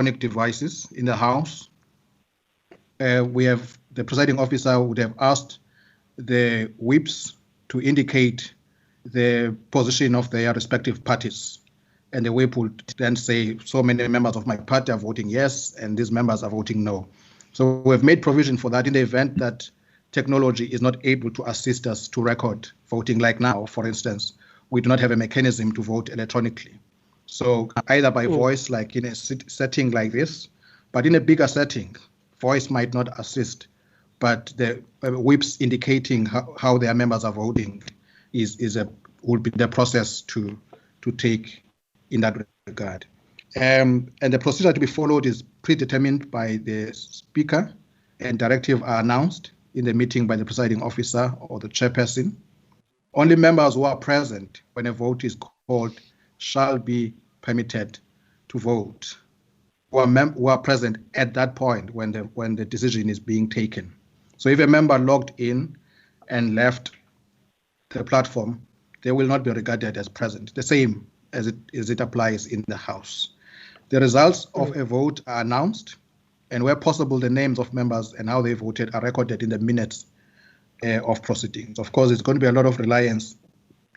electronic devices in the House. The presiding officer would have asked the whips to indicate the position of their respective parties. And the whip would then say, so many members of my party are voting yes, and these members are voting no. So we've made provision for that in the event that technology is not able to assist us to record voting. Like now, for instance, we do not have a mechanism to vote electronically. So either by voice, like in a setting like this, but in a bigger setting, voice might not assist, but the whips indicating how their members are voting would be the process to take in that regard. And the procedure to be followed is predetermined by the speaker, and directives are announced in the meeting by the presiding officer or the chairperson. Only members who are present when a vote is called shall be permitted to vote, who are present at that point when the decision is being taken. So if a member logged in and left the platform, they will not be regarded as present, the same as it applies in the House. The results of a vote are announced, and where possible, the names of members and how they voted are recorded in the minutes of proceedings. Of course, it's going to be a lot of reliance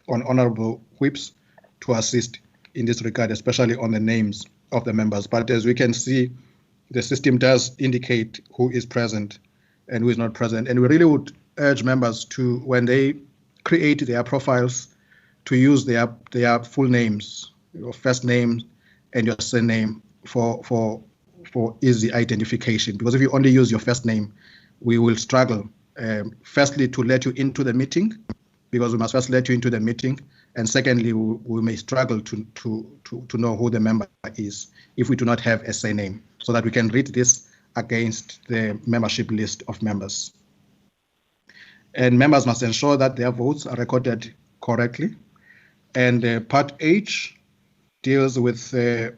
on honorable whips to assist in this regard, especially on the names of the members. But as we can see, the system does indicate who is present and who is not present. And we really would urge members to, when they create their profiles, to use their full names, your first name and your surname for easy identification. Because if you only use your first name, we will struggle, firstly, to let you into the meeting, because we must first let you into the meeting. And secondly, we may struggle to know who the member is if we do not have a surname, so that we can read this against the membership list of members. And members must ensure that their votes are recorded correctly. And Part H deals with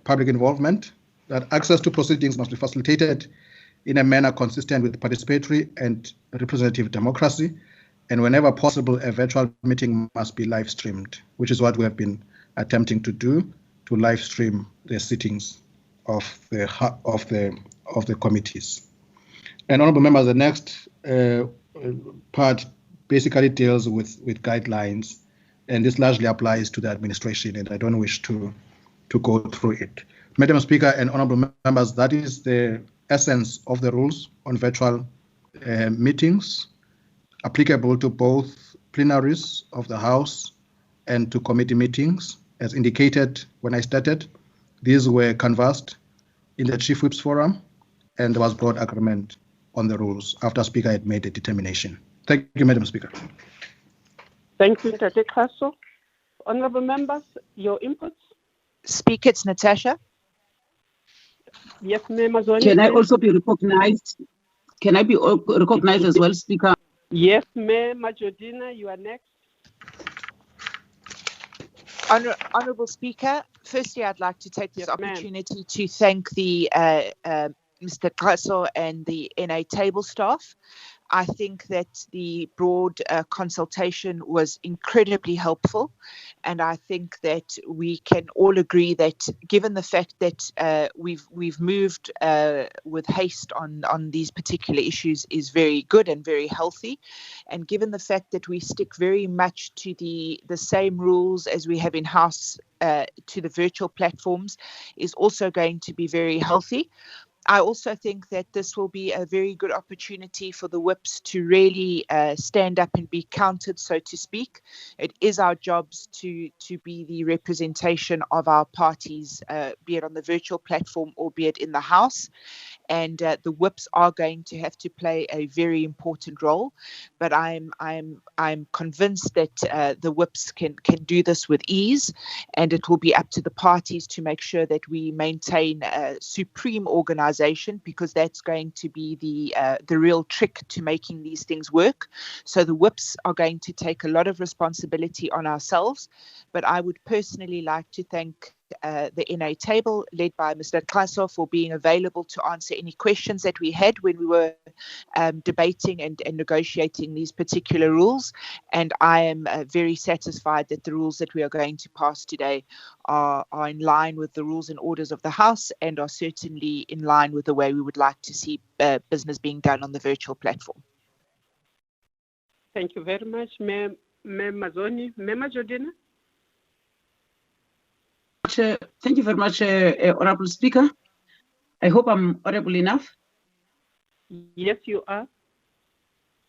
public involvement, that access to proceedings must be facilitated in a manner consistent with participatory and representative democracy. And whenever possible, a virtual meeting must be live streamed, which is what we have been attempting to do, to live stream the sittings of the committees. And honorable members, the next part basically deals with guidelines, and this largely applies to the administration, and I don't wish to go through it. Madam Speaker and honorable members, that is the essence of the rules on virtual meetings, applicable to both plenaries of the House and to committee meetings. As indicated when I started, these were canvassed in the Chief Whips Forum, and there was broad agreement on the rules after Speaker had made a determination. Thank you, Madam Speaker. Thank you, Tate Kaso. Honorable members, your inputs? Speaker, it's Natasha. Yes, ma'am. Can I also be recognized? Can I be recognized as well, Speaker? Yes, ma'am. Majordina, you are next. Honourable Speaker, firstly, I'd like to take this opportunity to thank the Mr. Kaso and the NA table staff. I think that the broad consultation was incredibly helpful, and I think that we can all agree that, given the fact that we've moved with haste on these particular issues, is very good and very healthy, and given the fact that we stick very much to the same rules as we have in house to the virtual platforms, is also going to be very healthy. I also think that this will be a very good opportunity for the whips to really stand up and be counted, so to speak. It is our jobs to be the representation of our parties, be it on the virtual platform or be it in the House. And the whips are going to have to play a very important role. But I'm convinced that the whips can do this with ease, and it will be up to the parties to make sure that we maintain a supreme organization, because that's going to be the real trick to making these things work. So the whips are going to take a lot of responsibility on ourselves, but I would personally like to thank the NA table led by Mr. Xaso for being available to answer any questions that we had when we were debating and negotiating these particular rules. And I am very satisfied that the rules that we are going to pass today are in line with the rules and orders of the House and are certainly in line with the way we would like to see business being done on the virtual platform. Thank you very much, Ma'am Mazzoni. Ma'am Jordina? Thank you very much, Honorable Speaker. I hope I'm audible enough. Yes, you are.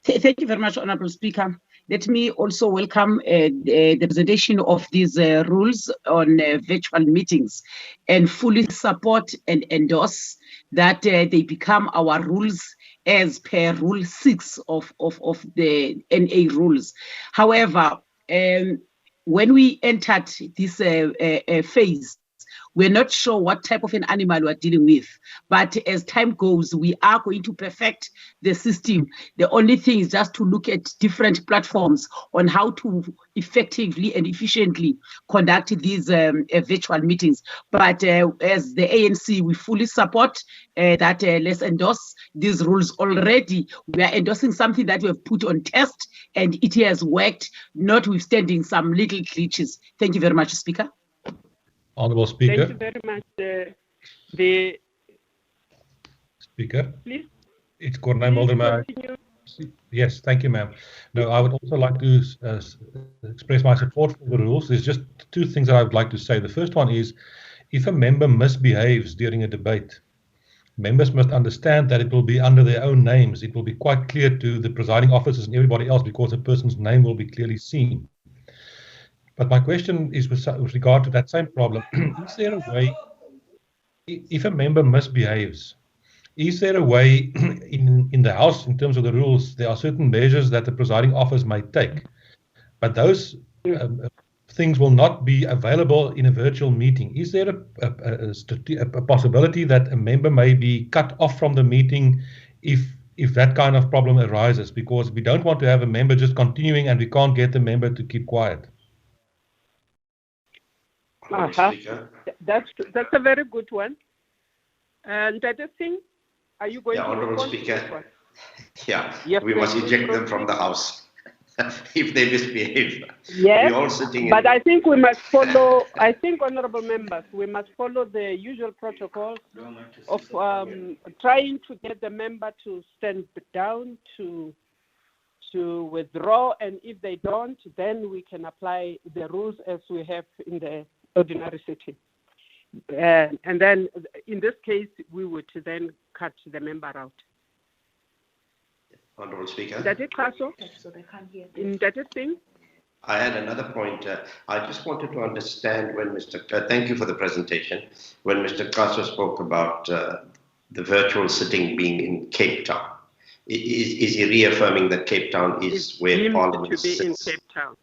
Thank you very much, Honorable Speaker. Let me also welcome the presentation of these rules on virtual meetings and fully support and endorse that they become our rules as per Rule 6 of the NA rules. However, when we entered this phase, we're not sure what type of an animal we're dealing with. But as time goes, we are going to perfect the system. The only thing is just to look at different platforms on how to effectively and efficiently conduct these virtual meetings. But as the ANC, we fully support that let's endorse these rules already. We are endorsing something that we have put on test and it has worked, notwithstanding some little glitches. Thank you very much, Speaker. Honourable Speaker. Thank you very much. The Speaker. Please. It's Cornay Mulder. Yes, thank you, ma'am. No, I would also like to express my support for the rules. There's just two things that I would like to say. The first one is, if a member misbehaves during a debate, members must understand that it will be under their own names. It will be quite clear to the presiding officers and everybody else because a person's name will be clearly seen. But my question is with regard to that same problem. Is there a way, if a member misbehaves, is there a way in the House, in terms of the rules, there are certain measures that the presiding officer may take, but those things will not be available in a virtual meeting? Is there a possibility that a member may be cut off from the meeting if that kind of problem arises? Because we don't want to have a member just continuing and we can't get the member to keep quiet. That's a very good one. And the other thing, are you going to Honourable Speaker. Yeah, yes, we must eject them from the House if they misbehave. Yes, we're all sitting but I think we must follow, I think, honourable members, we must follow the usual protocol of trying to get the member to stand down, to withdraw, and if they don't, then we can apply the rules as we have in the ordinary sitting. And then in this case, we would then cut the member out. Honourable Speaker. That it, Xaso? So they can't hear. In that thing? I had another point. I just wanted to understand when thank you for the presentation. When Mr. Xaso spoke about the virtual sitting being in Cape Town, is he reaffirming that Cape Town is where Parliament sits? To be in Cape Town.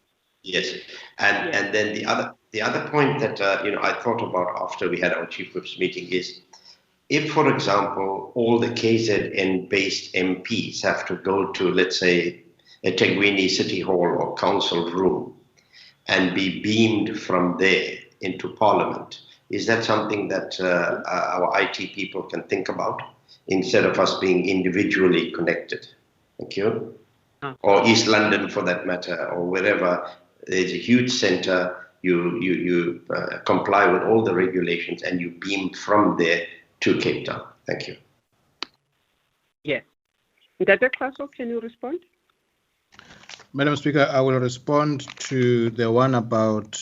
Yes, and then the other point that I thought about after we had our Chief Whip's meeting is, if, for example, all the KZN-based MPs have to go to, let's say, a Tegwini City Hall or Council room and be beamed from there into Parliament, is that something that our IT people can think about instead of us being individually connected? Thank you. Or East London, for that matter, or wherever. There's a huge centre, you comply with all the regulations and you beam from there to Cape Town. Thank you. Yes. Dr. Xaso, can you respond? Madam Speaker, I will respond to the one about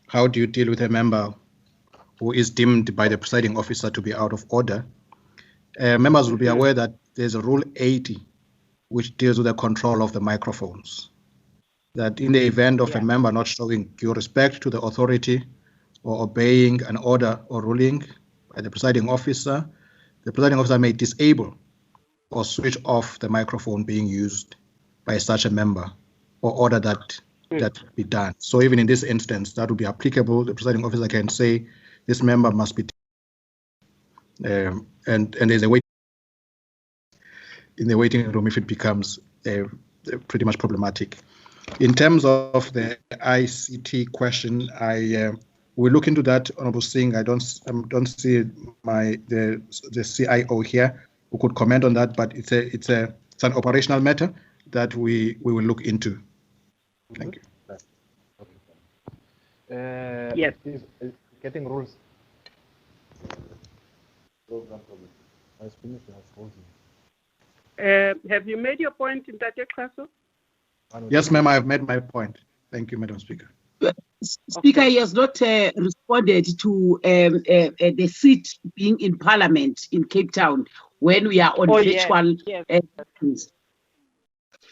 how do you deal with a member who is deemed by the presiding officer to be out of order. Members will be aware that there's a Rule 80 which deals with the control of the microphones. That in the event of a member not showing due respect to the authority or obeying an order or ruling by the presiding officer may disable or switch off the microphone being used by such a member, or order that be done. So even in this instance, that would be applicable. The presiding officer can say this member must be, and there's a wait in the waiting room if it becomes pretty much problematic. In terms of the ICT question, I we'll look into that, Honorable Singh. I don't see the CIO here who could comment on that, but it's an operational matter that we will look into. Thank you. Yes. Getting rules. Have you made your point in that, Kaso? Yes, ma'am, I have made my point. Thank you, Madam Speaker. Speaker, he has not responded to the seat being in Parliament in Cape Town when we are on virtual. Yes.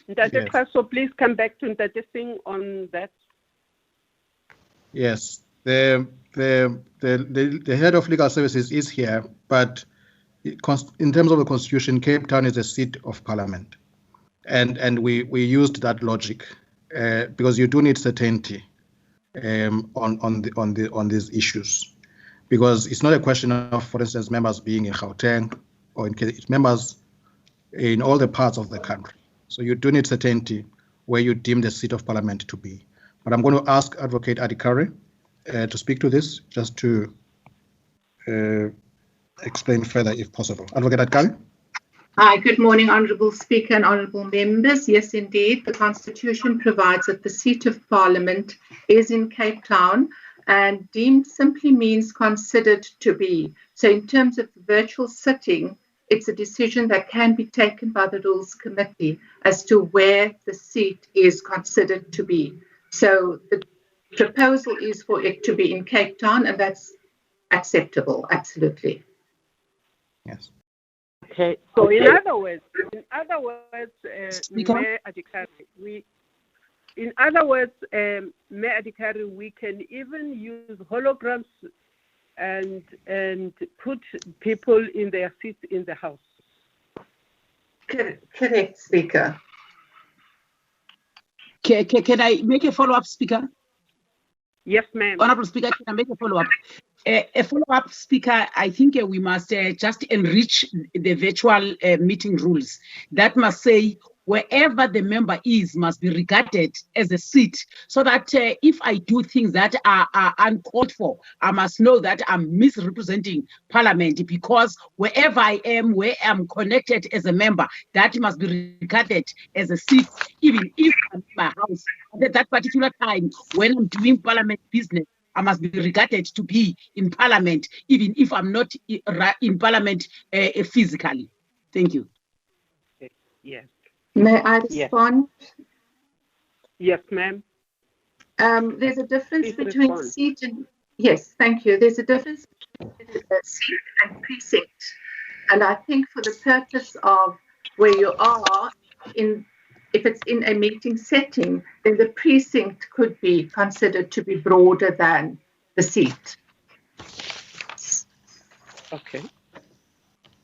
Ndate Kaso, please come back to Ndate Singh on that. Yes, the head of legal services is here, but in terms of the Constitution, Cape Town is a seat of Parliament, and we used that logic because you do need certainty on these issues, because it's not a question of, for instance, members being in Gauteng or it's members in all the parts of the country. So you do need certainty where you deem the seat of Parliament to be. But I'm going to ask Advocate Adhikari to speak to this, just to explain further if possible. Advocate Adhikari? Hi, good morning, Honourable Speaker and Honourable Members. Yes, indeed, the Constitution provides that the seat of Parliament is in Cape Town, and deemed simply means considered to be. So in terms of virtual sitting, it's a decision that can be taken by the Rules Committee as to where the seat is considered to be. So the proposal is for it to be in Cape Town, and that's acceptable, absolutely. Yes. Okay. So in other words, Mayor Adhikari, Mayor Adhikari, we can even use holograms and put people in their seats in the House. Correct, Speaker. Can I make a follow-up, Speaker? Yes, ma'am. Honourable Speaker, can I make a follow-up? A follow-up, Speaker, I think we must just enrich the virtual meeting rules. That must say wherever the member is must be regarded as a seat, so that if I do things that are uncalled for, I must know that I'm misrepresenting Parliament, because wherever I am, where I'm connected as a member, that must be regarded as a seat, even if I'm in my house. At that particular time, when I'm doing Parliament business, I must be regarded to be in Parliament, even if I'm not in Parliament physically. Thank you. Yes. May I respond? Yes, ma'am. There's a difference between seat and... Yes, thank you. There's a difference between seat and precinct. And I think for the purpose of where you are, if it's in a meeting setting, then the precinct could be considered to be broader than the seat. Okay.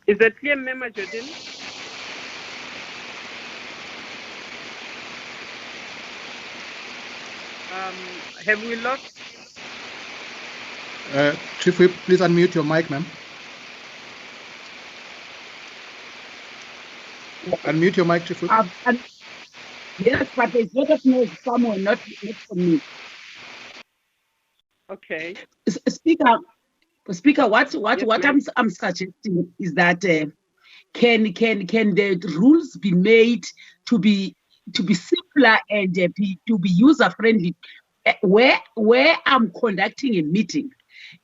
Is that clear, Member Jordan? Have we lost? Chief Whip, please unmute your mic, ma'am. Unmute your mic, Chief Whip. Yes, but there's a lot of noise somewhere, not from me. Okay. Speaker, what yes, I'm suggesting is that can the rules be made to be simpler and to be user friendly, where I'm conducting a meeting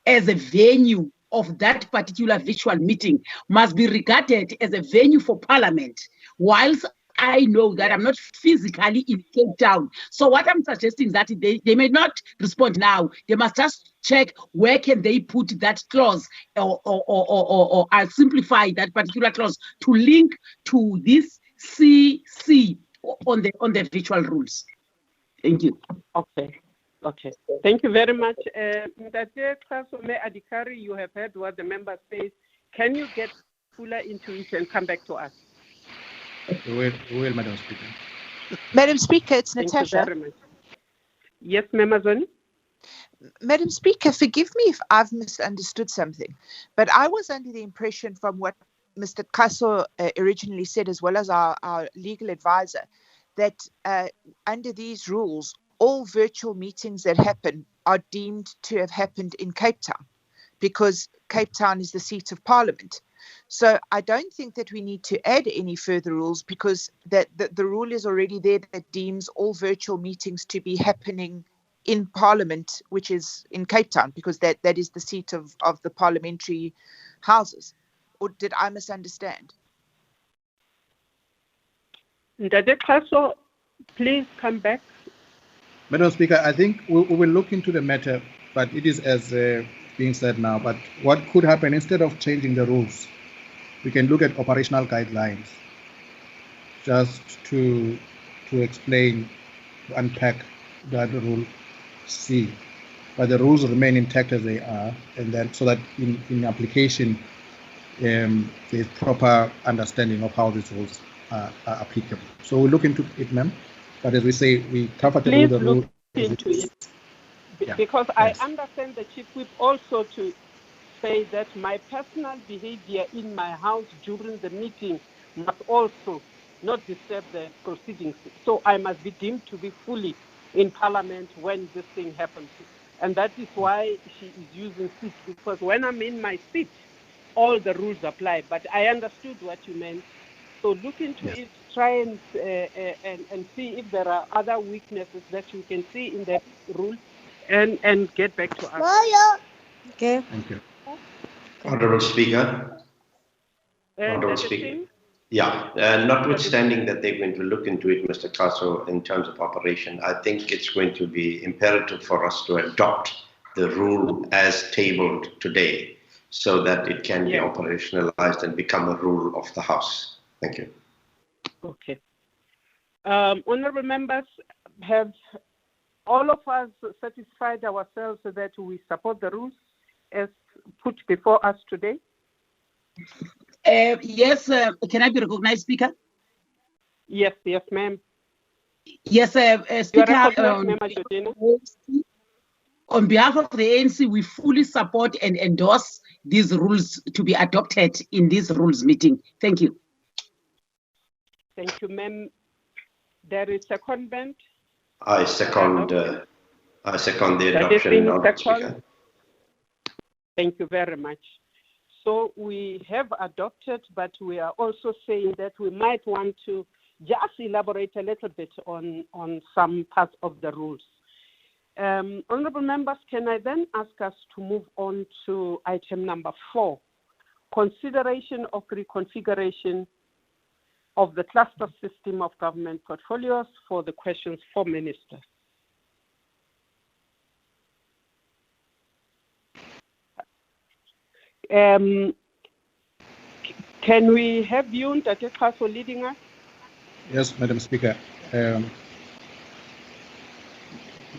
as a venue of that particular virtual meeting must be regarded as a venue for Parliament, whilst I know that I'm not physically in Cape Town. So what I'm suggesting is that they may not respond now. They must just check where can they put that clause, or I'll simplify that particular clause to link to this CC on the virtual rules. Thank you. Okay. Thank you very much. Ndate Kaso, Mayor Adhikari, you have heard what the member says. Can you get fuller into it and come back to us? We will, Madam Speaker. Madam Speaker, it's Thank Natasha. You very much. Yes, Member Zoni? Madam Speaker, forgive me if I've misunderstood something, but I was under the impression from what Mr. Kaso originally said, as well as our legal advisor, that under these rules, all virtual meetings that happen are deemed to have happened in Cape Town, because Cape Town is the seat of Parliament. So I don't think that we need to add any further rules, because the rule is already there that deems all virtual meetings to be happening in Parliament, which is in Cape Town, because that is the seat of the parliamentary houses. Or did I misunderstand? Ndade Kaso, please come back. Madam Speaker, I think we will look into the matter, but it is as being said now. But what could happen, instead of changing the rules, we can look at operational guidelines just to explain, to unpack that rule C. But the rules remain intact as they are, and then so that in application, there's proper understanding of how these rules are applicable. So we'll look into it, ma'am. But as we say, we comfortable with the rule. Please look into it. Because yes. I understand the Chief Whip also to say that my personal behavior in my house during the meeting must also not disturb the proceedings. So I must be deemed to be fully in Parliament when this thing happens. And that is why she is using seat, because when I'm in my seat, all the rules apply. But I understood what you meant. So look into it, try and see if there are other weaknesses that you can see in the rule, and get back to us. Okay. Thank you. Honourable Speaker. Honourable Speaker. Yeah, notwithstanding that they're going to look into it, Mr. Kaso, in terms of operation, I think it's going to be imperative for us to adopt the rule as tabled today so that it can be operationalized and become a rule of the House. Thank you. Okay. Honourable members, have all of us satisfied ourselves that we support the rules as put before us today? Yes, can I be recognized, Speaker? Yes, ma'am. Yes, Speaker. On behalf of the ANC, we fully support and endorse these rules to be adopted in this rules meeting. Thank you. Thank you, ma'am. There is secondment. I second the adoption. Thank you very much. So we have adopted, but we are also saying that we might want to just elaborate a little bit on some parts of the rules. Honourable members, can I then ask us to move on to item number 4, consideration of reconfiguration of the cluster system of government portfolios for the questions for ministers. Can we have you, Ndate Kaso, leading us? Yes, Madam Speaker.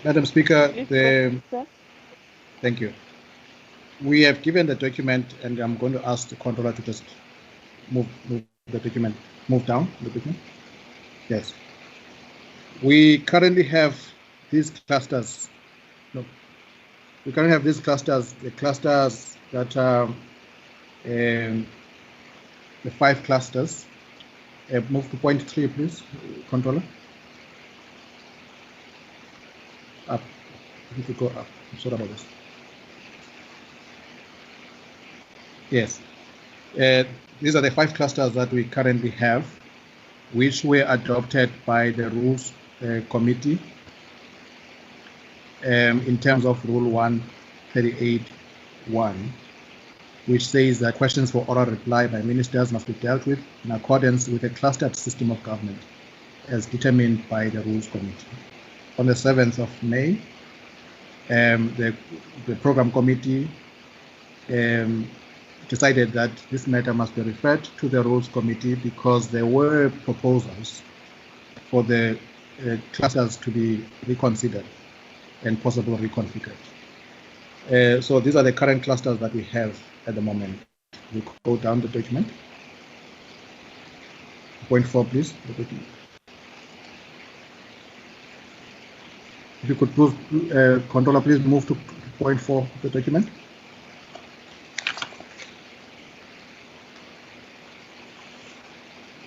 Madam Speaker, thank you. We have given the document, and I'm going to ask the controller to just move the document, move down the document. Yes. We currently have these clusters. No, we currently have these clusters, the clusters that are the 5 clusters. Move to point 3, please, controller. Up. You need to go up. I'm sorry about this. Yes. These are the 5 clusters that we currently have, which were adopted by the Rules Committee in terms of Rule 138.1, which says that questions for oral reply by ministers must be dealt with in accordance with a clustered system of government as determined by the Rules Committee. On the 7th of May, the Program Committee decided that this matter must be referred to the Rules Committee because there were proposals for the clusters to be reconsidered and possibly reconfigured. So these are the current clusters that we have at the moment. We go down the document. Point 4, please. If you could move, controller, please move to point 4 of the document.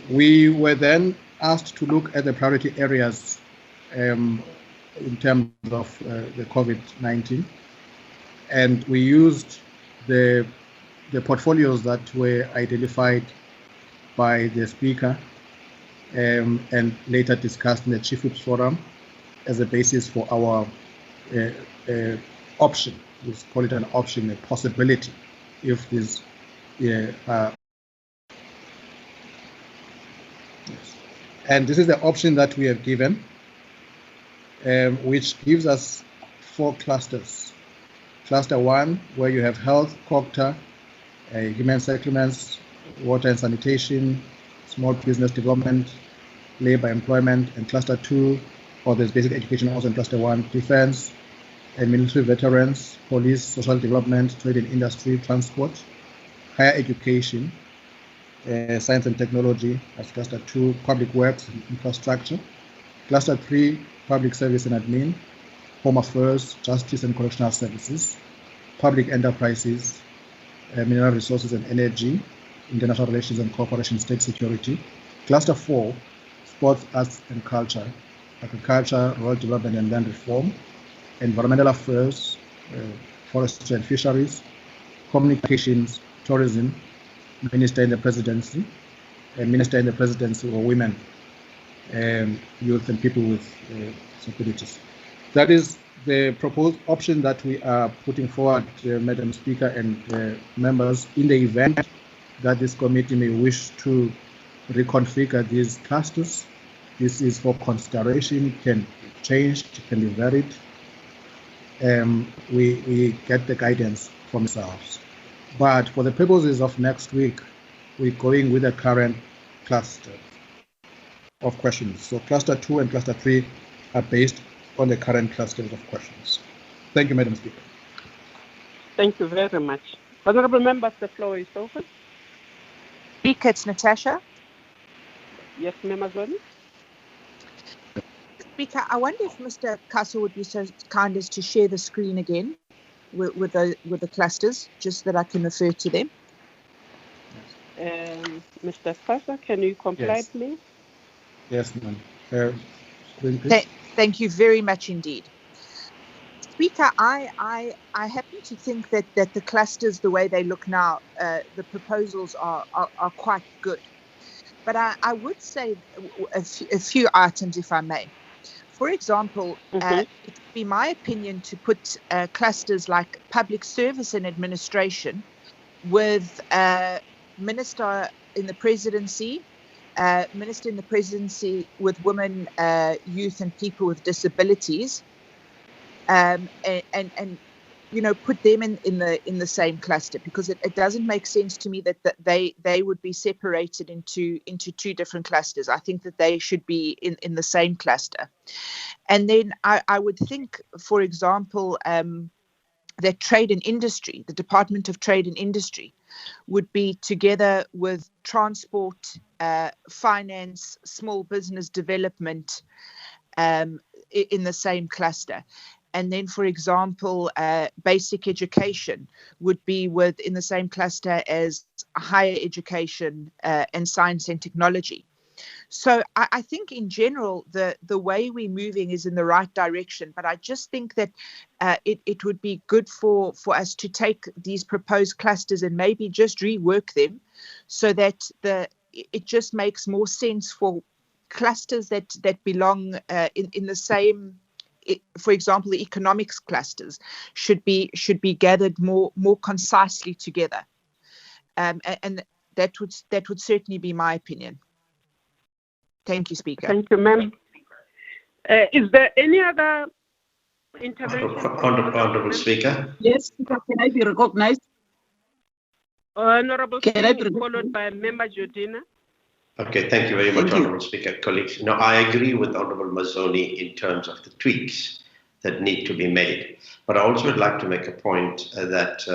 We were then asked to look at the priority areas in terms of the COVID-19. And we used the portfolios that were identified by the speaker and later discussed in the Chief Whips Forum as a basis for our option. Let's call it an option, a possibility, if this yes. And this is the option that we have given, which gives us 4 clusters. Cluster 1, where you have health, COGTA, human settlements, water and sanitation, small business development, labor employment, and cluster 2, or there's basic education also in cluster 1, defense and military veterans, police, social development, trade and industry, transport, higher education, science and technology as cluster 2, public works and infrastructure, cluster 3, public service and admin, home affairs, justice and correctional services, public enterprises, mineral resources and energy, international relations and cooperation, state security, cluster 4, sports, arts and culture, agriculture, rural development and land reform, environmental affairs, forestry and fisheries, communications, tourism, minister in the presidency, and minister in the presidency or women, youth and people with disabilities. That is the proposed option that we are putting forward, Madam Speaker and members, in the event that this committee may wish to reconfigure these clusters. This is for consideration, can be changed, can be varied. We get the guidance from ourselves. But for the purposes of next week, we're going with the current cluster of questions. So cluster 2 and cluster 3 are based on the current clusters of questions. Thank you, Madam Speaker. Thank you very much. Honourable members, the floor is open. Speaker, it's Natasha. Yes, Member Zodi. Speaker, I wonder if Mr. Kaso would be so kind as to share the screen again with the clusters, just that I can refer to them. Mr. Kaso, can you comply, please? Yes, ma'am. Thank you very much indeed. Speaker, I happen to think that the clusters, the way they look now, the proposals are quite good. But I would say a few items, if I may. For example, it would be my opinion to put clusters like public service and administration with minister in the presidency with women, youth and people with disabilities, and put them in the same cluster, because it doesn't make sense to me that they would be separated into 2 different clusters. I think that they should be in the same cluster. And then I would think, for example, that trade and industry, the Department of Trade and Industry, would be together with transport, finance, small business development in the same cluster. And then, for example, basic education would be in the same cluster as higher education and science and technology. So I think in general, the way we're moving is in the right direction. But I just think that it would be good for us to take these proposed clusters and maybe just rework them so that it just makes more sense for clusters that belong in the same. For example, the economics clusters should be gathered more concisely together, and that would certainly be my opinion. Thank you, Speaker. Thank you, ma'am. Is there any other intervention? Honourable Speaker. Yes, Speaker, can I be recognized? Honourable Speaker, followed by Member Jordina. Okay, thank you very much, Honourable Speaker. Colleagues, no, I agree with Honourable Mazzoni in terms of the tweaks that need to be made. But I also would like to make a point that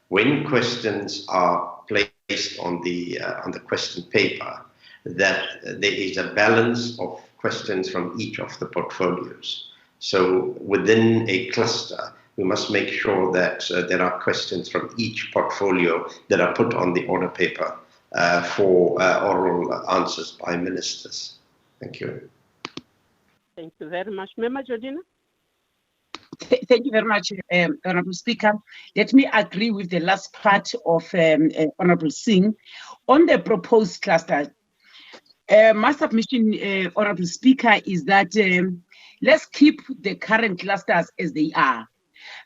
when questions are placed on the question paper, that there is a balance of questions from each of the portfolios. So within a cluster, we must make sure that there are questions from each portfolio that are put on the order paper for oral answers by ministers. Thank you. Thank you very much. Member Jordina? Thank you very much, Honorable Speaker. Let me agree with the last part of Honorable Singh on the proposed cluster. My submission, Honorable Speaker, is that let's keep the current clusters as they are.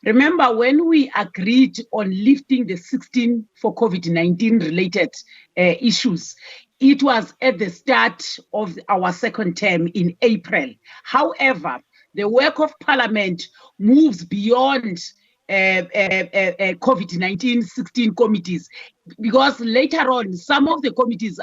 Remember, when we agreed on lifting the 16 for COVID-19 related issues, it was at the start of our second term in April. However, the work of Parliament moves beyond COVID-19 16 committees, because later on some of the committees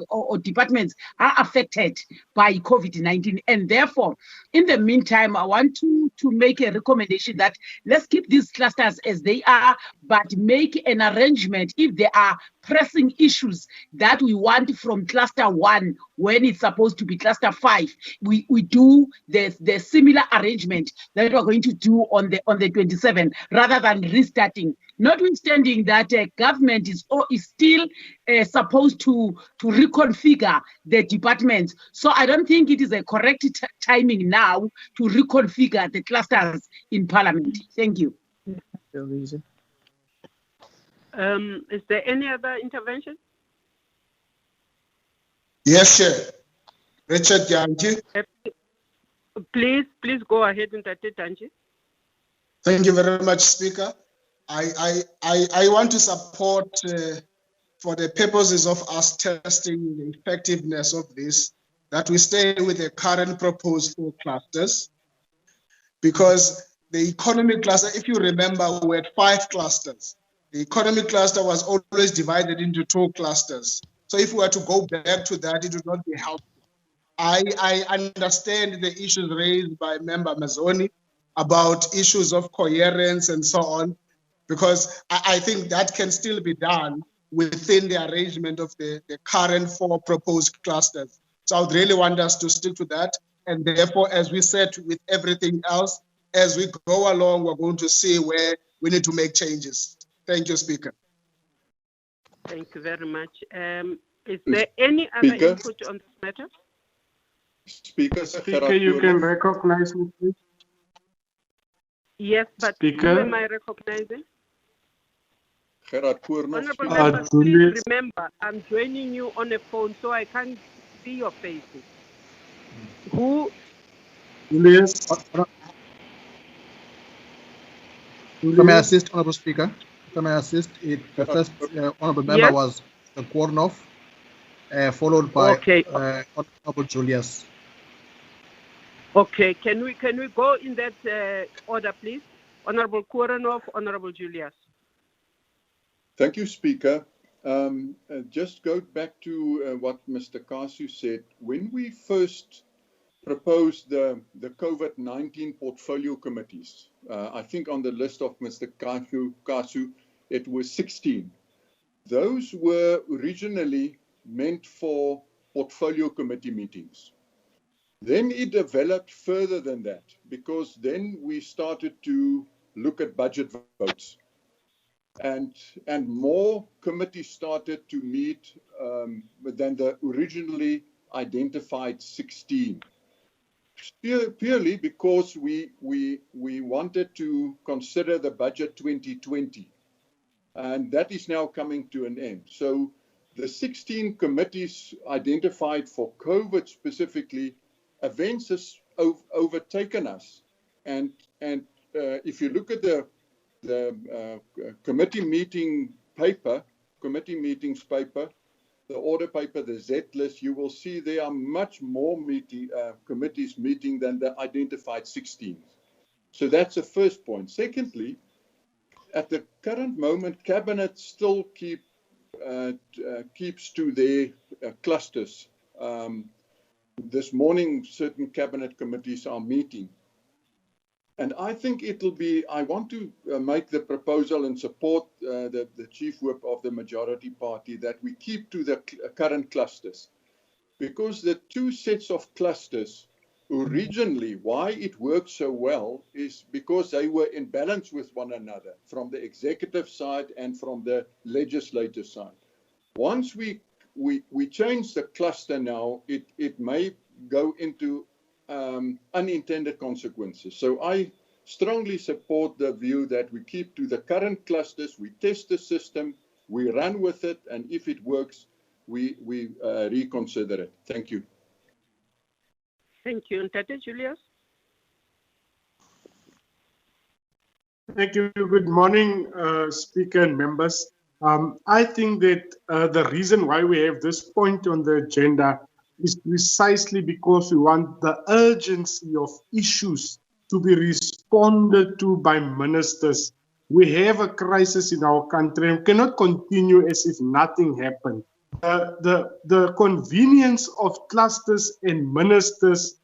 or departments are affected by COVID-19, and therefore in the meantime I want to make a recommendation that let's keep these clusters as they are, but make an arrangement if there are pressing issues that we want from cluster 1 when it's supposed to be cluster 5, we do the similar arrangement that we're going to do on the 27th, rather than restarting, notwithstanding that government is still supposed to reconfigure the departments. So I don't think it is a correct timing now to reconfigure the clusters in Parliament. Thank you. Is there any other intervention? Yes, Chair. Richard Janji. Please go ahead, Ntate Danji. Thank you very much, Speaker. I want to support, for the purposes of us testing the effectiveness of this, that we stay with the current proposed 4 clusters, because the economic cluster, if you remember, we had 5 clusters. The economic cluster was always divided into 2 clusters. So if we were to go back to that, it would not be helpful. I understand the issues raised by Member Mazzoni about issues of coherence and so on, because I think that can still be done within the arrangement of the current 4 proposed clusters. So I would really want us to stick to that. And therefore, as we said with everything else, as we go along, we're going to see where we need to make changes. Thank you, Speaker. Thank you very much. Is there any other input on this matter? Speaker, you can recognize me, please. Yes, but Speaker. who am I recognizing? Honorable members, please remember, I'm joining you on a phone, so I can't see your faces. Who? Julius. If I may assist, Honorable Speaker. If I may assist, the first Honorable Member was the Kornov, followed by Honorable Julius. Okay, can we go in that order, please? Honorable Korenov, Honorable Julius. Thank you, Speaker. Just go back to what Mr. Kasu said. When we first proposed the COVID-19 portfolio committees, I think on the list of Mr. Kasu, it was 16. Those were originally meant for portfolio committee meetings. Then it developed further than that, because then we started to look at budget votes. And more committees started to meet than the originally identified 16. Purely because we wanted to consider the budget 2020. And that is now coming to an end. So the 16 committees identified for COVID specifically, events has overtaken us. And if you look at the committee meetings paper, the order paper, the Z list, you will see there are much more committees meeting than the identified 16. So that's the first point. Secondly, at the current moment, Cabinet still keeps to their clusters. This morning, certain Cabinet committees are meeting. And I think I want to make the proposal and support the Chief Whip of the majority party that we keep to the current clusters. Because the 2 sets of clusters, originally, why it worked so well is because they were in balance with one another from the executive side and from the legislative side. Once we change the cluster now, it may go into unintended consequences. So I strongly support the view that we keep to the current clusters, we test the system, we run with it, and if it works, we reconsider it. Thank you. Thank you. Ntate Julius? Thank you. Good morning, Speaker and members. I think that the reason why we have this point on the agenda is precisely because we want the urgency of issues to be responded to by ministers. We have a crisis in our country and cannot continue as if nothing happened. The convenience of clusters and ministers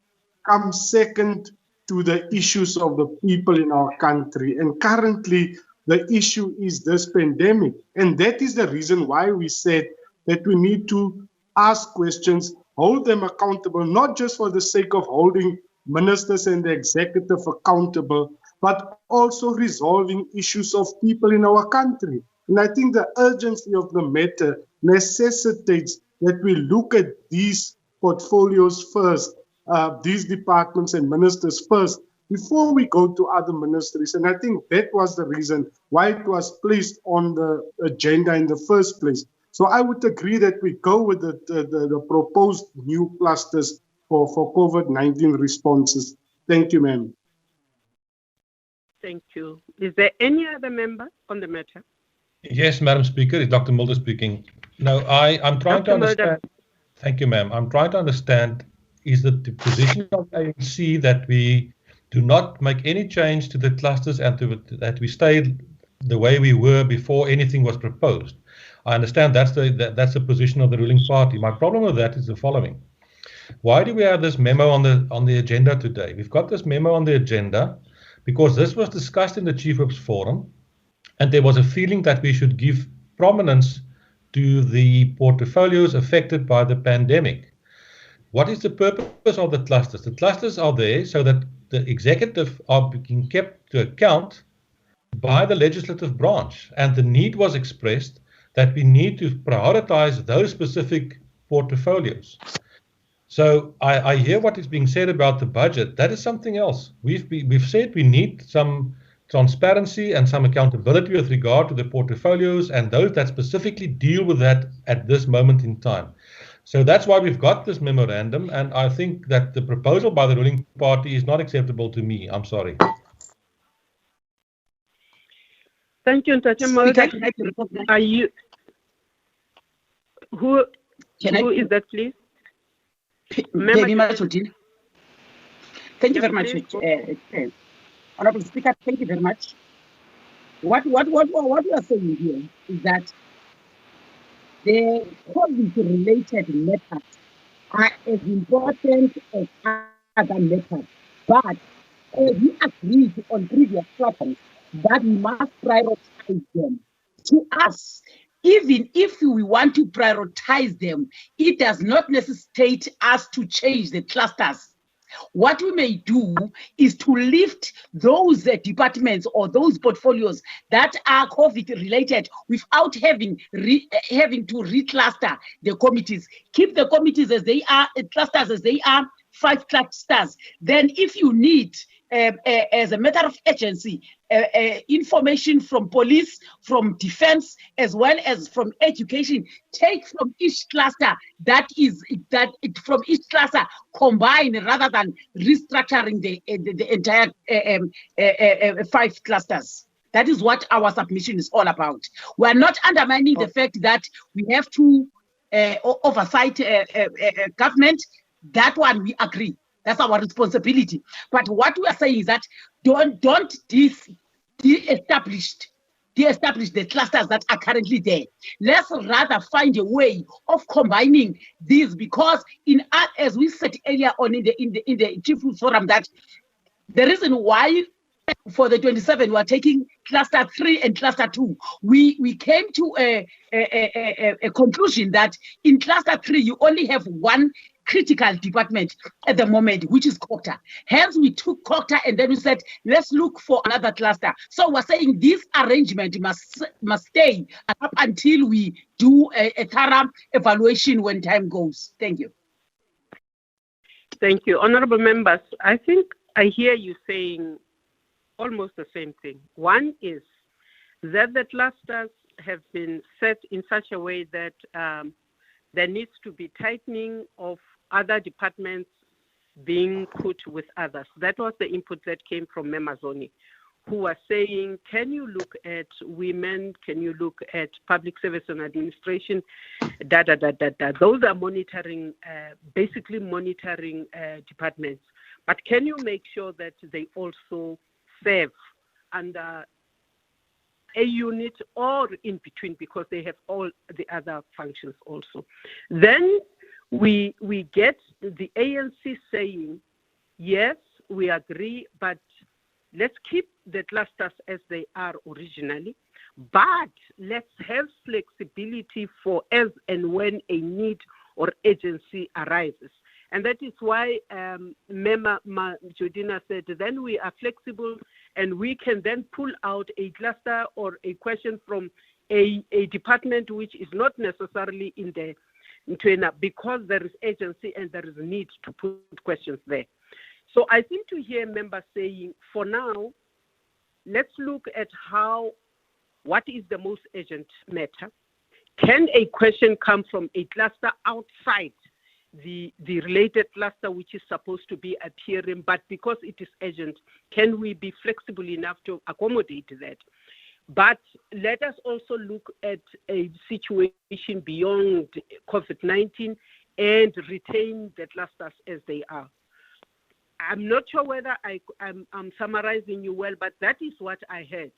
comes second to the issues of the people in our country. And currently, the issue is this pandemic. And that is the reason why we said that we need to ask questions, hold them accountable, not just for the sake of holding ministers and the executive accountable, but also resolving issues of people in our country. And I think the urgency of the matter necessitates that we look at these portfolios first, these departments and ministers first, before we go to other ministries. And I think that was the reason why it was placed on the agenda in the first place. So I would agree that we go with the proposed new clusters for COVID-19 responses. Thank you, ma'am. Thank you. Is there any other member on the matter? Yes, Madam Speaker, it's Dr. Mulder speaking. No, I'm trying to understand. Mulder. Thank you, ma'am. I'm trying to understand, is that the position of ANC that we do not make any change to the clusters and that we stay the way we were before anything was proposed? I understand that's the position of the ruling party. My problem with that is the following. Why do we have this memo on the agenda today? We've got this memo on the agenda because this was discussed in the Chief Whip's Forum, and there was a feeling that we should give prominence to the portfolios affected by the pandemic. What is the purpose of the clusters? The clusters are there so that the executive are being kept to account by the legislative branch, and the need was expressed that we need to prioritize those specific portfolios. So I hear what is being said about the budget. That is something else. We've said we need some transparency and some accountability with regard to the portfolios and those that specifically deal with that at this moment in time. So that's why we've got this memorandum, and I think that the proposal by the ruling party is not acceptable to me. I'm sorry. Thank you, Ntate Mulder. Are you? Who is that, please? Thank you very much, Honorable Speaker. Thank you very much. What we are saying here is that the COVID-related matters are as important as other matters, but we agreed on previous platforms that we must prioritize them. To us, even if we want to prioritize them, it does not necessitate us to change the clusters. What we may do is to lift those departments or those portfolios that are COVID-related without having to recluster the committees. Keep the committees as they are, clusters as they are, 5 clusters. Then if you need, as a matter of urgency, information from police, from defense, as well as from education, take from each cluster from each cluster combine rather than restructuring the entire 5 clusters. That is what our submission is all about. We are not undermining the fact that we have to oversight government. That one we agree. That's our responsibility. But what we are saying is that don't de-establish the clusters that are currently there. Let's rather find a way of combining these, because as we said earlier on in the Chief Whip's Forum, that the reason why for the 27 we are taking cluster 3 and cluster 2, we came to a conclusion that in cluster 3 you only have one critical department at the moment, which is COCTA. Hence, we took COCTA and then we said, let's look for another cluster. So we're saying this arrangement must stay up until we do a thorough evaluation when time goes. Thank you. Thank you. Honorable members, I think I hear you saying almost the same thing. One is that the clusters have been set in such a way that there needs to be tightening of other departments being put with others. That was the input that came from Memazoni, who was saying, can you look at women? Can you look at public service and administration? Those are monitoring, basically monitoring departments. But can you make sure that they also serve under a unit or in between, because they have all the other functions also? Then we get the ANC saying, yes, we agree, but let's keep the clusters as they are originally, but let's have flexibility for as and when a need or agency arises. And that is why Mema Jodina said, then we are flexible and we can then pull out a cluster or a question from a department which is not necessarily in the because there is agency and there is a need to put questions there. So I seem to hear members saying, for now, let's look at what is the most urgent matter. Can a question come from a cluster outside the related cluster which is supposed to be appearing, but because it is urgent, can we be flexible enough to accommodate that? But let us also look at a situation beyond COVID-19 and retain the clusters as they are. I'm not sure whether I'm summarizing you well, but that is what I heard.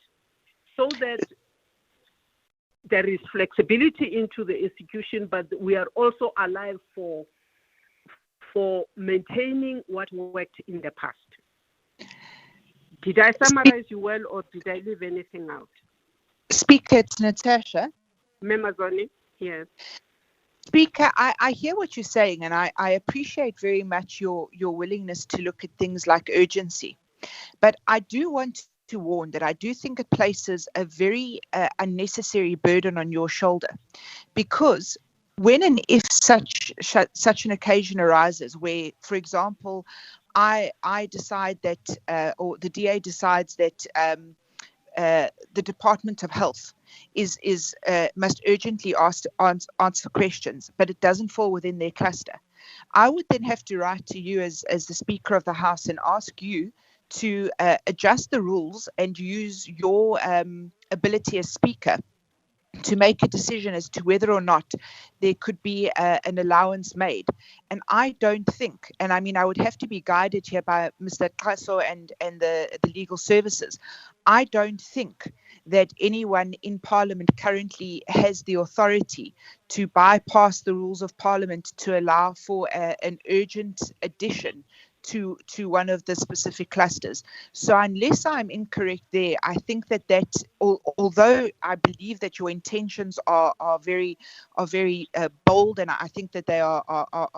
So that there is flexibility into the execution, but we are also alive for maintaining what worked in the past. Did I summarize you well, or did I leave anything out? Speaker, it's Natasha. Memazoni, yes. Speaker, I hear what you're saying, and I appreciate very much your willingness to look at things like urgency. But I do want to warn that I do think it places a very unnecessary burden on your shoulder, because when and if such an occasion arises where, for example, I decide that, or the DA decides that the Department of Health must urgently answer questions, but it doesn't fall within their cluster, I would then have to write to you as the Speaker of the House and ask you to adjust the rules and use your ability as Speaker to make a decision as to whether or not there could be an allowance made. And I don't think, and I mean, I would have to be guided here by Mr. Kaso and the legal services. I don't think that anyone in Parliament currently has the authority to bypass the rules of Parliament to allow for an urgent addition to one of the specific clusters. So unless I'm incorrect there, I think that although I believe that your intentions are very bold, and I think that they are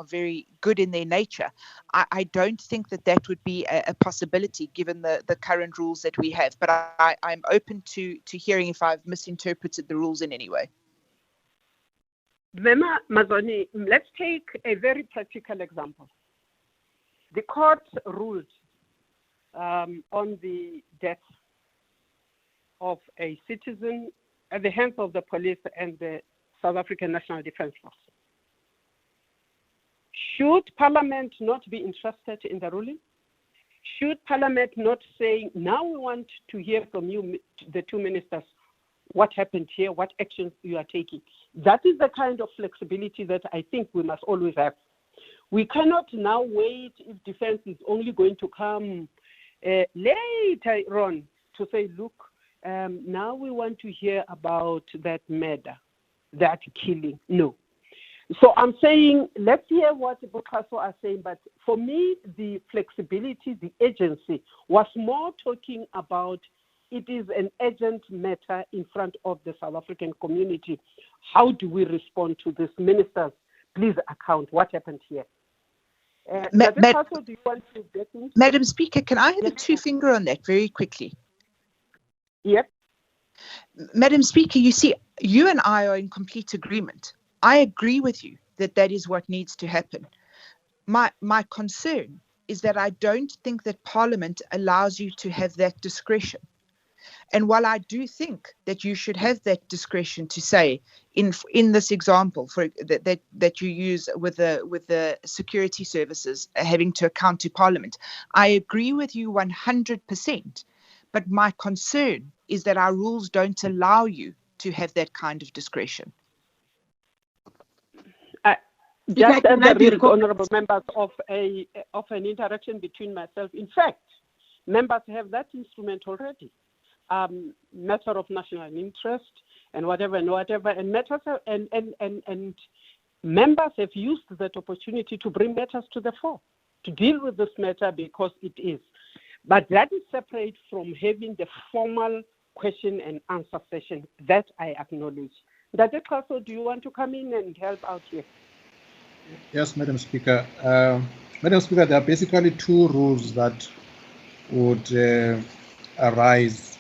very good in their nature, I don't think that would be a possibility given the current rules that we have. But I'm open to hearing if I've misinterpreted the rules in any way. Mema Mazoni, let's take a very practical example. The court ruled on the death of a citizen at the hands of the police and the South African National Defence Force. Should Parliament not be interested in the ruling? Should Parliament not say, now we want to hear from you, the two ministers, what happened here, what actions you are taking? That is the kind of flexibility that I think we must always have. We cannot now wait if defense is only going to come later on to say, look, now we want to hear about that murder, that killing. No. So I'm saying, let's hear what the Bukaso are saying. But for me, the flexibility, the agency was more talking about it is an urgent matter in front of the South African community. How do we respond to this? Ministers, please account what happened here. Madam Speaker, can I have a two-finger on that very quickly? Yep. Madam Speaker, you see, you and I are in complete agreement. I agree with you that is what needs to happen. my concern is that I don't think that Parliament allows you to have that discretion. And while I do think that you should have that discretion to say, in this example that you use with the security services having to account to Parliament, I agree with you 100%. But my concern is that our rules don't allow you to have that kind of discretion. Just at the risk, honourable members, of an interaction between myself. In fact, members have that instrument already. Matter of national interest and whatever, and matters and members have used that opportunity to bring matters to the fore to deal with this matter because it is. But that is separate from having the formal question and answer session. That I acknowledge. Dr. Kaso, do you want to come in and help out here? Yes, Madam Speaker. Madam Speaker, there are basically two rules that would arise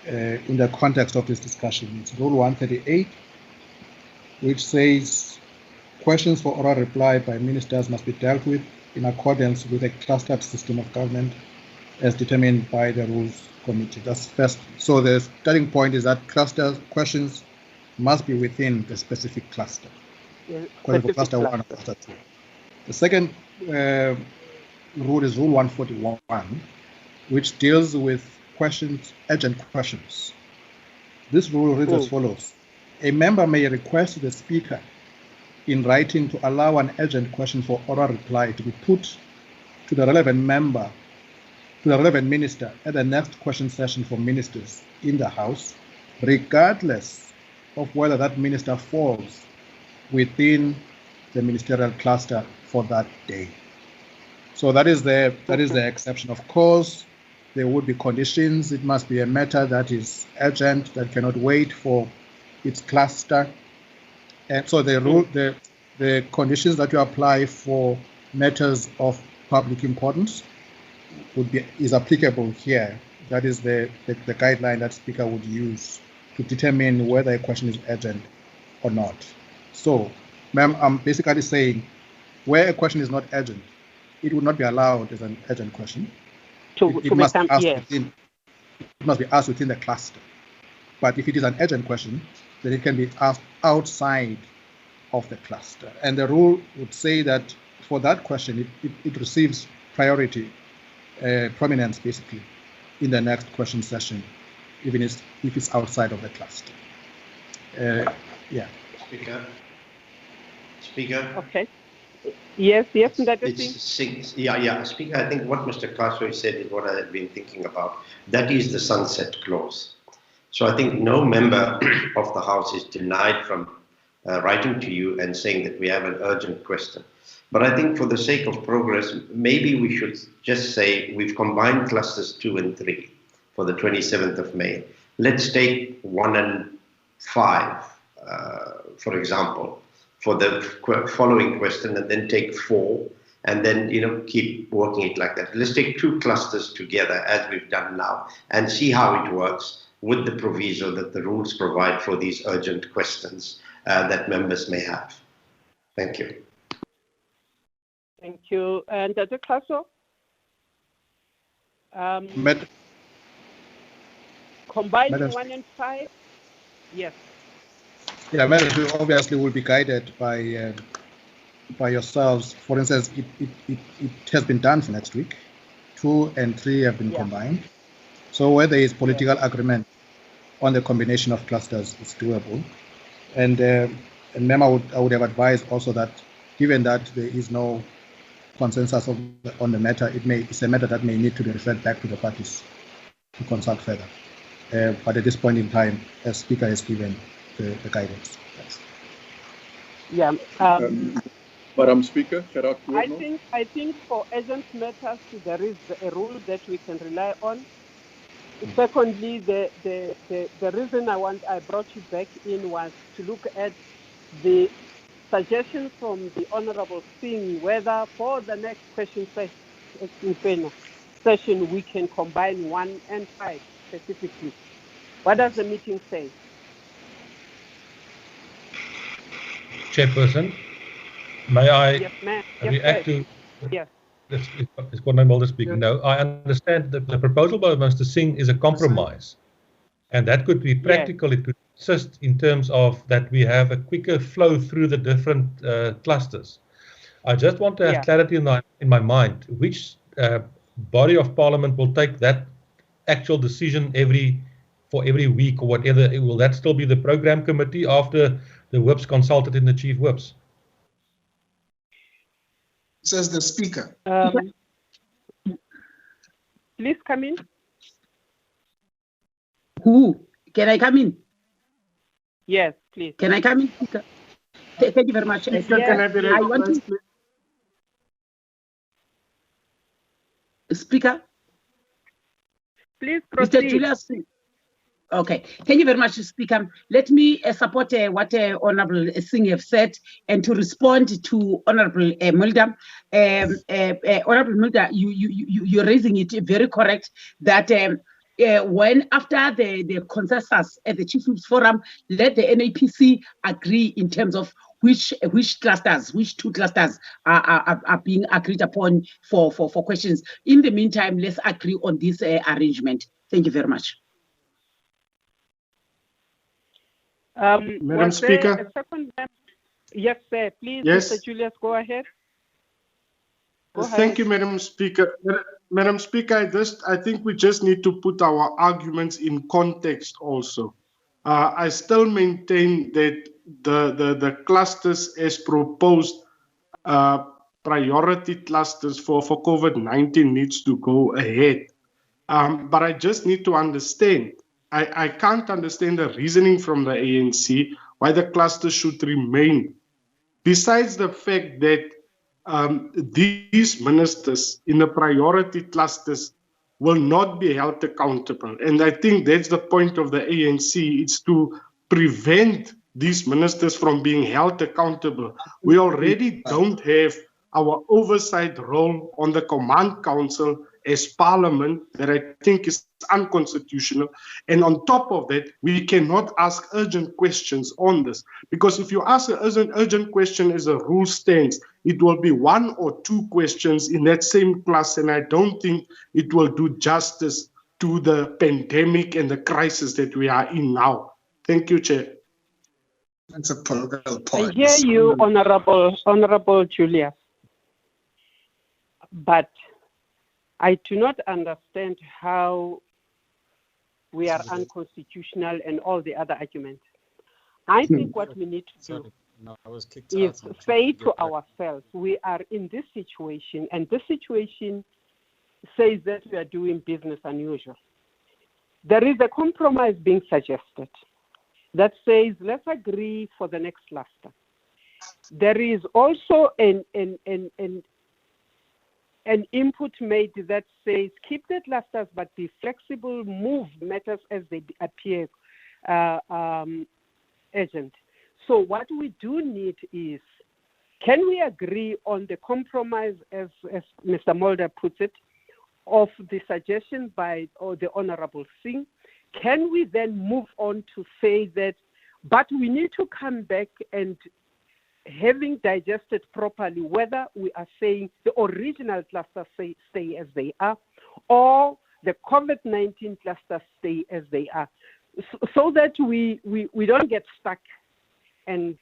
in the context of this discussion. It's Rule 138, which says questions for oral reply by ministers must be dealt with in accordance with a clustered system of government as determined by the Rules Committee. That's first. So the starting point is that cluster questions must be within the specific cluster. For cluster 1 or cluster 2. The second rule is Rule 141, which deals with questions, urgent questions. This rule reads as follows. A member may request the Speaker in writing to allow an urgent question for oral reply to be put to the relevant member, to the relevant minister at the next question session for ministers in the House, regardless of whether that minister falls within the ministerial cluster for that day. So that is the exception. Of course, there would be conditions. It must be a matter that is urgent, that cannot wait for its cluster. And so the conditions that you apply for matters of public importance is applicable here. That is the guideline that Speaker would use to determine whether a question is urgent or not. So, ma'am, I'm basically saying where a question is not urgent, it would not be allowed as an urgent question. It must be asked within the cluster. But if it is an urgent question, then it can be asked outside of the cluster. And the rule would say that for that question, it receives priority, prominence basically, in the next question session, even if it's outside of the cluster. Yeah. Speaker. Okay. Yes. Yeah. Speaker, I think what Mr. Kaso said is what I had been thinking about. That is the sunset clause. So I think no member of the House is denied from writing to you and saying that we have an urgent question. But I think for the sake of progress, maybe we should just say we've combined clusters 2 and 3 for the 27th of May. Let's take 1 and 5, for example, for the following question, and then take 4, and then keep working it like that. Let's take 2 clusters together as we've done now and see how it works with the proviso that the rules provide for these urgent questions that members may have. Thank you. Thank you. And Dr. Kaso? Combining 1 and 5? Yes. Yeah, Madam, we obviously will be guided by yourselves. For instance, it has been done for next week. 2 and 3 have been combined. So where there is political agreement on the combination of clusters, it's doable. And Mema, I would have advised also that given that there is no consensus on the matter, it's a matter that may need to be referred back to the parties to consult further. But at this point in time, as Speaker has given the guidance. Yes. Yeah. Madam Speaker, I think for urgent matters there is a rule that we can rely on. Secondly, the reason I brought you back in was to look at the suggestion from the Honourable Singh whether for the next question session we can combine 1 and 5 specifically. What does the meeting say? Chairperson, May I Yes, ma'am. react to? Yes. It's got no Mulder speaking. No, I understand that the proposal by Mr. Singh is a compromise, and that could be practical. It could assist in terms of that we have a quicker flow through the different clusters. I just want to have clarity in my mind which body of parliament will take that actual decision for every week or whatever. Will that still be the program committee after the whips consulted in the chief whips? Says the speaker. Please come in. Who? Can I come in? Yes, please. Can I come in, Speaker? Thank you very much. Speaker, can I be recognized, please? Speaker? Please proceed. Mr. Julius. Okay, thank you very much, Speaker. Let me support what Honorable Singh have said, and to respond to Honorable Mulder. Honorable Mulder, you're raising it very correct that when after the consensus at the Chief Whips Forum, let the NAPC agree in terms of which clusters, which two clusters are being agreed upon for questions. In the meantime, let's agree on this arrangement. Thank you very much. Madam Speaker. Yes, sir. Please, yes. Mr. Julius, go ahead. Thank you, Madam Speaker. Madam Speaker, I think we just need to put our arguments in context also. I still maintain that the clusters as proposed, priority clusters for COVID-19 needs to go ahead. But I just need to understand. I can't understand the reasoning from the ANC why the clusters should remain. Besides the fact that these ministers in the priority clusters will not be held accountable. And I think that's the point of the ANC. It's to prevent these ministers from being held accountable. We already don't have our oversight role on the Command Council as Parliament that I think is unconstitutional. And on top of that, we cannot ask urgent questions on this. Because if you ask an urgent question as a rule stands, it will be one or two questions in that same class. And I don't think it will do justice to the pandemic and the crisis that we are in now. Thank you, Chair. That's a political point. I hear you, Honorable Julius. But I do not understand how we are unconstitutional and all the other arguments. I think what we need to do is say to ourselves, we are in this situation, and this situation says that we are doing business unusual. There is a compromise being suggested that says, let's agree for the next cluster. There is also an input made that says keep the clusters but be flexible, move matters as they appear urgent. So what we do need is, can we agree on the compromise, as Mr. Mulder puts it, of the suggestion by the Honorable Singh? Can we then move on to say that, but we need to come back and having digested properly whether we are saying the original clusters stay as they are or the COVID-19 clusters stay as they are, so that we don't get stuck and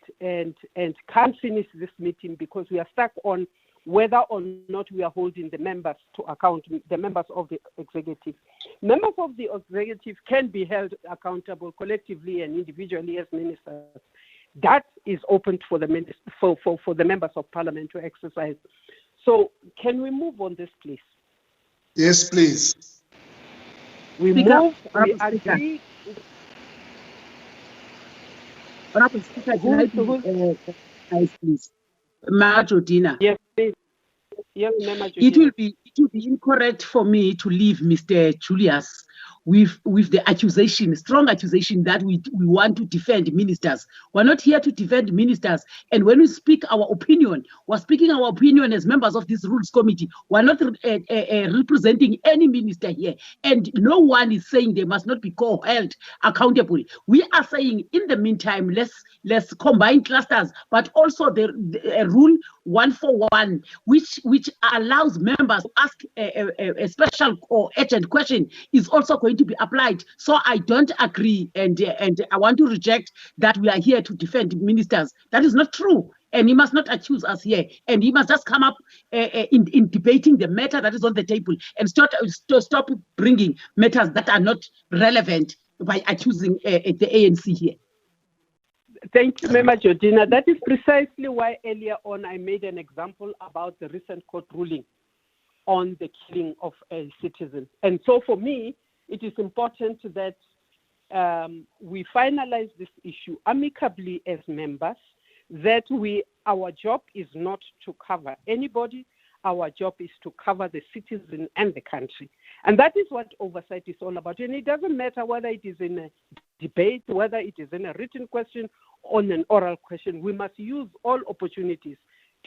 can't finish this meeting because we are stuck on whether or not we are holding the members to account, the members of the executive. Members of the executive can be held accountable collectively and individually as ministers. That is open for the for the members of parliament to exercise. So can we move on this, please? Yes, please. We move, we agree. Honorable Speaker, please. Majodina. Yes, please. Yes, Majodina. It will be incorrect for me to leave Mr. Julius with the accusation, strong accusation that we want to defend ministers. We're not here to defend ministers. And when we speak our opinion, we're speaking our opinion as members of this Rules Committee. We're not representing any minister here. And no one is saying they must not be held accountable. We are saying in the meantime, let's combine clusters, but also the rule 141, which allows members to ask a special or urgent question, is also going to be applied. So I don't agree, and I want to reject that we are here to defend ministers. That is not true. And he must not accuse us here. And he must just come up in debating the matter that is on the table and stop bringing matters that are not relevant by accusing the ANC here. Thank you, Member Jordina. That is precisely why earlier on I made an example about the recent court ruling on the killing of a citizen. And so for me, it is important that we finalize this issue amicably as members, that our job is not to cover anybody. Our job is to cover the citizen and the country. And that is what oversight is all about. And it doesn't matter whether it is in a debate, whether it is in a written question, on an oral question. We must use all opportunities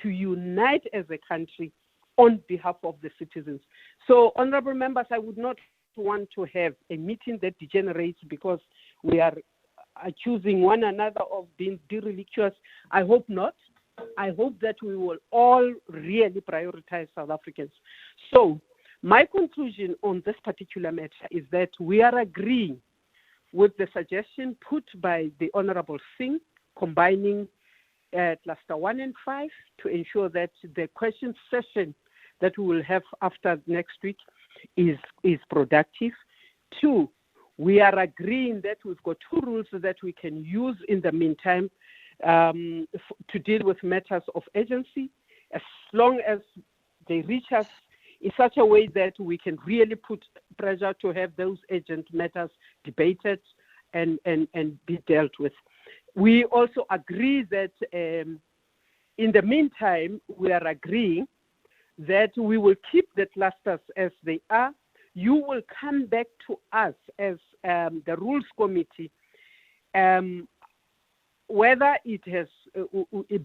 to unite as a country on behalf of the citizens. So, honorable members, I would not want to have a meeting that degenerates because we are accusing one another of being dereligious. I hope not. I hope that we will all really prioritize South Africans. So, my conclusion on this particular matter is that we are agreeing with the suggestion put by the Honorable Singh, combining cluster 1 and 5 to ensure that the question session that we will have after next week is productive. 2, we are agreeing that we've got 2 rules that we can use in the meantime to deal with matters of urgency, as long as they reach us in such a way that we can really put pressure to have those urgent matters debated and be dealt with. We also agree that in the meantime, we are agreeing that we will keep the clusters as they are. You will come back to us as the Rules Committee, whether it has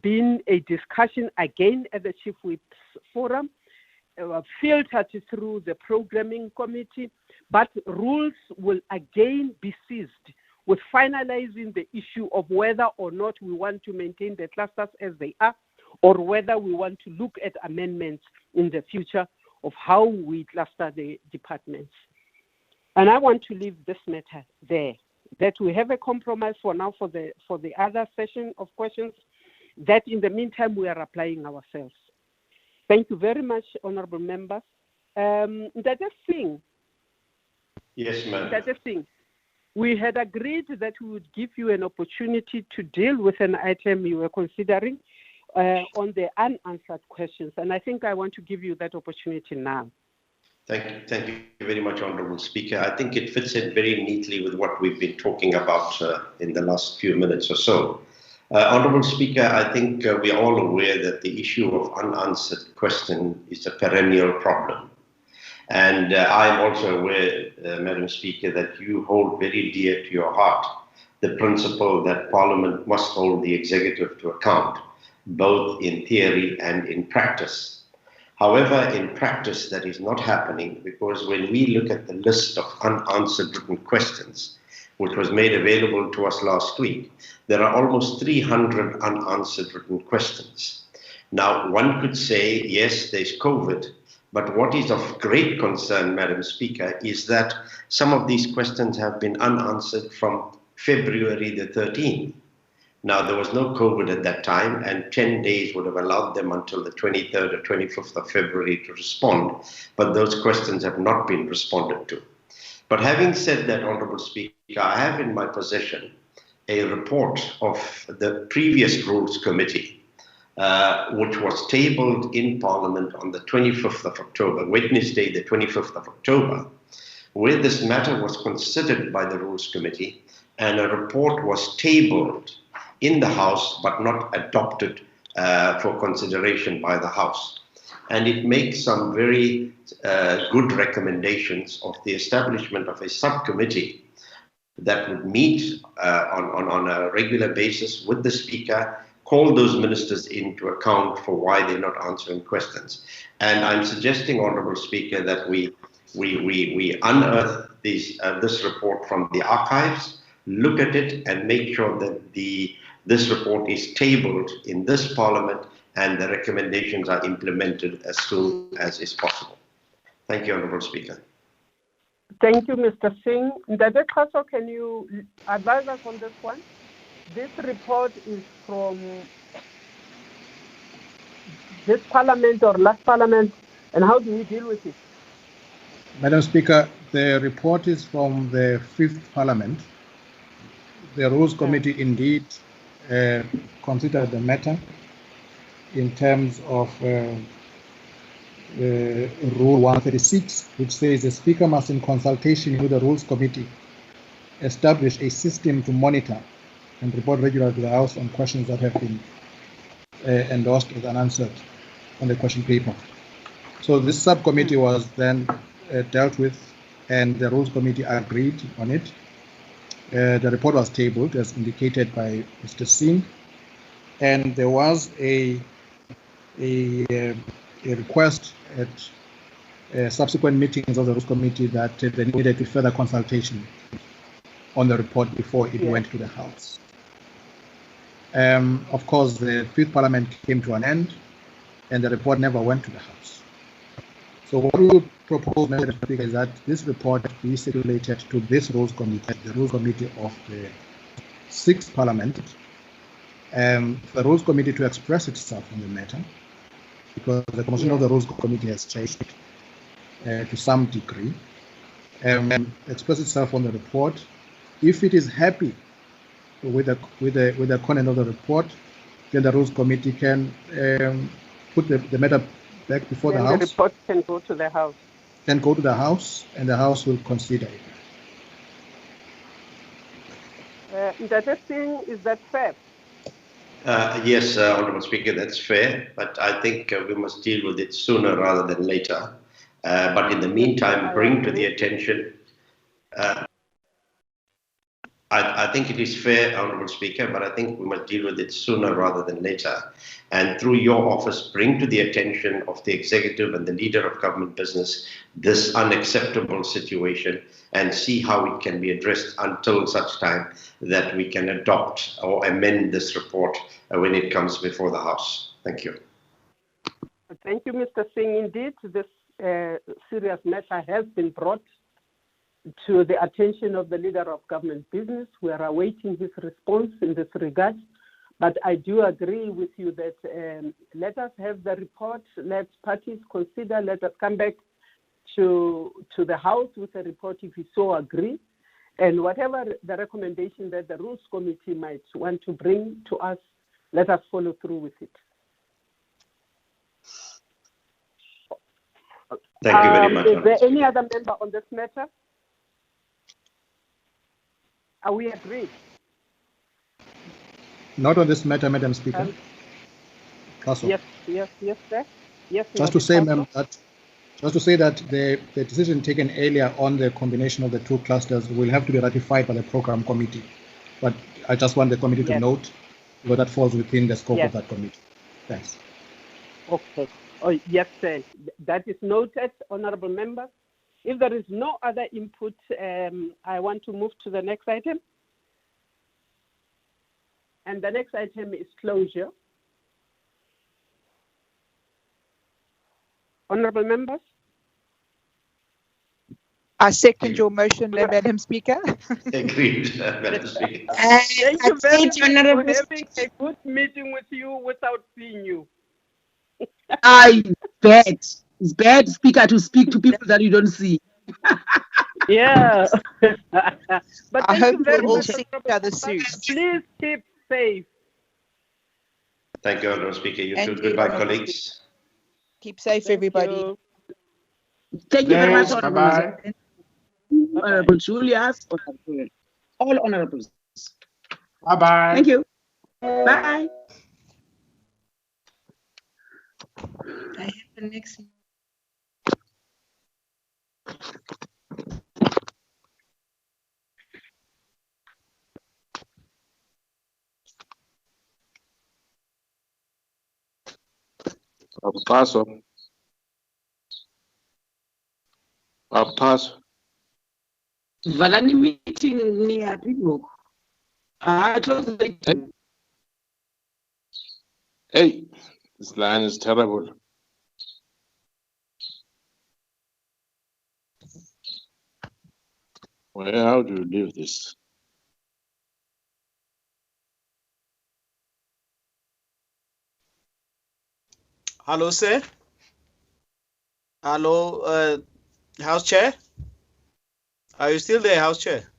been a discussion again at the Chief Whip's Forum, filtered through the Programming Committee, but rules will again be seized with finalizing the issue of whether or not we want to maintain the clusters as they are, or whether we want to look at amendments in the future of how we cluster the departments. And I want to leave this matter there, that we have a compromise for now for the other session of questions, that in the meantime we are applying ourselves. Thank you very much, honorable members. That thing. Yes, ma'am. That thing. We had agreed that we would give you an opportunity to deal with an item you were considering on the unanswered questions. And I think I want to give you that opportunity now. Thank you very much, Honorable Speaker. I think it fits in very neatly with what we've been talking about in the last few minutes or so. Honorable Speaker, I think we are all aware that the issue of unanswered question is a perennial problem. And I am also aware, Madam Speaker, that you hold very dear to your heart the principle that Parliament must hold the executive to account, both in theory and in practice. However, in practice, that is not happening, because when we look at the list of unanswered written questions, which was made available to us last week, there are almost 300 unanswered written questions. Now, one could say, yes, there's COVID, but what is of great concern, Madam Speaker, is that some of these questions have been unanswered from February the 13th. Now, there was no COVID at that time, and 10 days would have allowed them until the 23rd or 25th of February to respond, but those questions have not been responded to. But having said that, Honourable Speaker, I have in my possession a report of the previous Rules Committee, which was tabled in Parliament on the 25th of October, Wednesday, the 25th of October, where this matter was considered by the Rules Committee, and a report was tabled in the House but not adopted for consideration by the House. and it makes some very good recommendations of the establishment of a subcommittee that would meet on a regular basis with the Speaker, call those ministers into account for why they're not answering questions. And I'm suggesting, Honourable Speaker, that we unearth this report from the archives, look at it, and make sure that this report is tabled in this Parliament and the recommendations are implemented as soon as is possible. Thank you, Honourable Speaker. Thank you, Mr. Singh. Ndade Khaso, can you advise us on this one? This report is from this Parliament or last Parliament, and how do we deal with it? Madam Speaker, the report is from the 5th Parliament. The Rules Committee indeed considered the matter in terms of Rule 136, which says the Speaker must, in consultation with the Rules Committee, establish a system to monitor and report regularly to the House on questions that have been endorsed as unanswered on the question paper. So this subcommittee was then dealt with, and the Rules Committee agreed on it. The report was tabled as indicated by Mr. Singh, and there was a request at subsequent meetings of the Rules Committee that they needed further consultation on the report before it went to the House. Of course, the 5th Parliament came to an end, and the report never went to the House. So what we would propose, Mr. Speaker, is that this report be circulated to this Rules Committee, the Rules Committee of the 6th Parliament, the Rules Committee to express itself on the matter, because the composition of the Rules Committee has changed to some degree, express itself on the report. If it is happy with the content of the report, then the Rules Committee can put the matter back before the House. The report can go to the House. Can go to the House, and the House will consider it. That thing, is that fair? Yes, Honourable Speaker, that's fair, but I think we must deal with it sooner rather than later. But in the meantime, bring to the attention. I think it is fair, Honourable Speaker, but I think we must deal with it sooner rather than later. And through your office, bring to the attention of the Executive and the Leader of Government Business this unacceptable situation, and see how it can be addressed until such time that we can adopt or amend this report when it comes before the House. Thank you. Thank you, Mr. Singh. Indeed, this serious matter has been brought to the attention of the Leader of Government Business. We are awaiting his response in this regard. But I do agree with you that let us have the report, let parties consider, let us come back to the House with a report if we so agree. And whatever the recommendation that the Rules Committee might want to bring to us, let us follow through with it. Thank you very much. Is there any other member on this matter? Are we agreed? Not on this matter, Madam Speaker. Yes, sir. Yes. Just to say, ma'am, that the decision taken earlier on the combination of the two clusters will have to be ratified by the program committee. But I just want the committee to note, because that falls within the scope of that committee. Thanks. Okay. Oh, yes, sir. That is noted, honourable members. If there is no other input, I want to move to the next item. And the next item is closure. Honourable members? I second your motion, Madam Speaker. Agreed, Madam Speaker. Thank you very much for having a good meeting with you without seeing you. I bet. It's bad, Speaker, to speak to people that you don't see. Yeah. But I hope very we'll all much, see each other soon. Please keep safe. Thank you, Honourable Speaker. You too. you, Goodbye, colleagues. Keep safe, everybody. Thank you very much, Bye-bye. Honourable Julius, all honourables. Bye-bye. Thank you. Bye. the next. Paso. Paso. Valani meeting near people. Hey, this line is terrible. How do you leave this? Hello, sir. Hello, House Chair. Are you still there, House Chair?